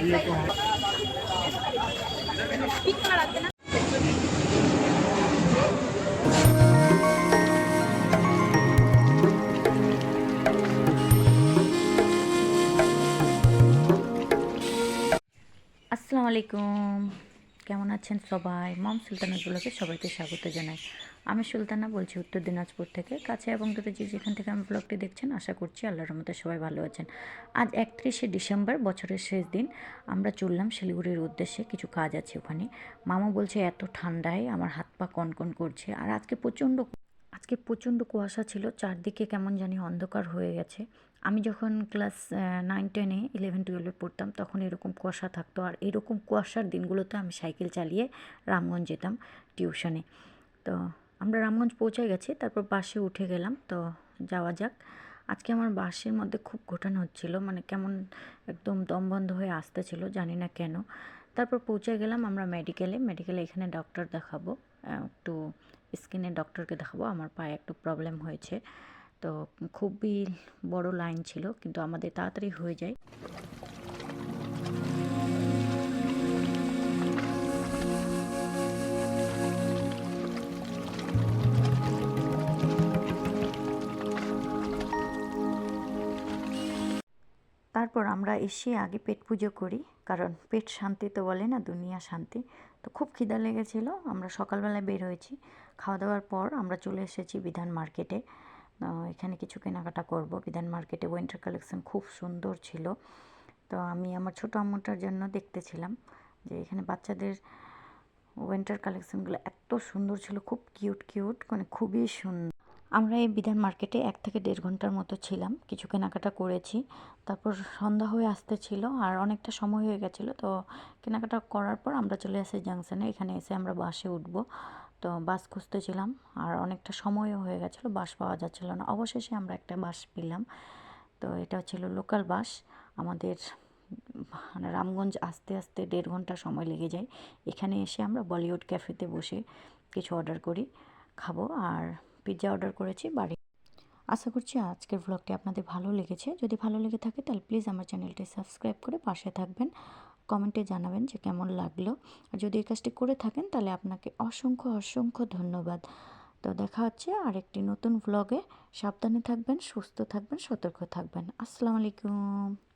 আসসালামু আলাইকুম, কেমন আছেন সবাই? মম সুলতানার ব্লগে সবাইকে স্বাগত জানাই। আমি সুলতানা বলছি উত্তর দিনাজপুর থেকে। কাছে এবং দূরে যে যেখান থেকে আমি ব্লগটি দেখছেন, আশা করছি আল্লাহর রহমতে সবাই ভালো আছেন। আজ 31শে ডিসেম্বর, বছরের শেষ দিন। আমরা চললাম শিলিগুড়ির উদ্দেশ্যে, কিছু কাজ আছে ওখানে। মামা বলছে এত ঠান্ডায় আমার হাত পা কনকন করছে, আর আজকে প্রচণ্ড কুয়াশা ছিল, চারদিকে কেমন জানি অন্ধকার হয়ে গেছে। আমি যখন ক্লাস 9, 10, 11, 12 পড়তাম, তখন এরকম কুয়াশা থাকতো, আর এরকম কুয়াশার দিনগুলোতে আমি সাইকেল চালিয়ে রামগঞ্জ যেতাম টিউশনে। তো আমরা রামগঞ্জ পৌঁছে গেছি, তারপর বাসে উঠে গেলাম। তো যাওয়া যাক। আজকে আমার বাসের মধ্যে খুব ঘোটানো হচ্ছিল, মানে কেমন একদম দম বন্ধ হয়ে আসতেছিল, জানি না কেন। তারপর পৌঁছে গেলাম আমরা মেডিকেলে এখানে ডক্টর দেখাবো, একটু স্কিনের ডক্টরকে দেখাবো। আমার পায়ে একটু প্রবলেম হয়েছে, তো খুবই বড় লাইন ছিল, কিন্তু আমাদের তাড়াতাড়ি হয়ে যায়। তারপর আমরা এসে আগে পেট পুজো করি, কারণ পেট শান্তি তো বলে না, দুনিয়া শান্তি। তো খুব খিদা লেগেছিলো, আমরা সকালবেলায় বের হয়েছি। খাওয়া দাওয়ার পর আমরা চলে এসেছি বিধান মার্কেটে। এখানে কিছু কেনাকাটা করব। বিধান মার্কেটে উইন্টার কালেকশন খুব সুন্দর ছিল। তো আমি আমার ছোটো আম্মুটার জন্য দেখতেছিলাম যে এখানে বাচ্চাদের উইন্টার কালেকশনগুলো এত সুন্দর ছিল, খুব কিউট কিউট, মানে খুবই সুন্দর। আমরা এই বিধান মার্কেটে 1 থেকে 1.5 ঘন্টার মতো ছিলাম, কিছু কেনাকাটা করেছি। তারপর সন্ধ্যা হয়ে আসতে ছিল, আর অনেকটা সময় হয়ে গেছিলো। তো কেনাকাটা করার পর আমরা চলে আসি জাংশনে। এখানে এসে আমরা বাসে উঠব। তো বাস খুঁজতেছিলাম, আর অনেকটা সময়ও হয়ে গেছিলো, বাস পাওয়া যাচ্ছিলো না। অবশেষে আমরা একটা বাস পেলাম। তো এটা ছিল লোকাল বাস। আমাদের মানে রামগঞ্জ আসতে আসতে 1.5 ঘন্টা সময় লেগে যায়। এখানে এসে আমরা বলিউড ক্যাফেতে বসে কিছু অর্ডার করি, খাবো। আর পিৎজা অর্ডার করেছি বাড়ি। আশা করছি আজকের ব্লগটি আপনাদের ভালো লেগেছে। যদি ভালো লেগে থাকে তাহলে প্লিজ আমার চ্যানেলটি সাবস্ক্রাইব করে পাশে থাকবেন। কমেন্টে জানাবেন যে কেমন লাগলো। আর যদি এই কাজটি করে থাকেন তাহলে আপনাকে অসংখ্য অসংখ্য ধন্যবাদ। তো দেখা হচ্ছে আরেকটি নতুন ব্লগে। সাবধানে থাকবেন, সুস্থ থাকবেন, সতর্ক থাকবেন। আসসালামু আলাইকুম।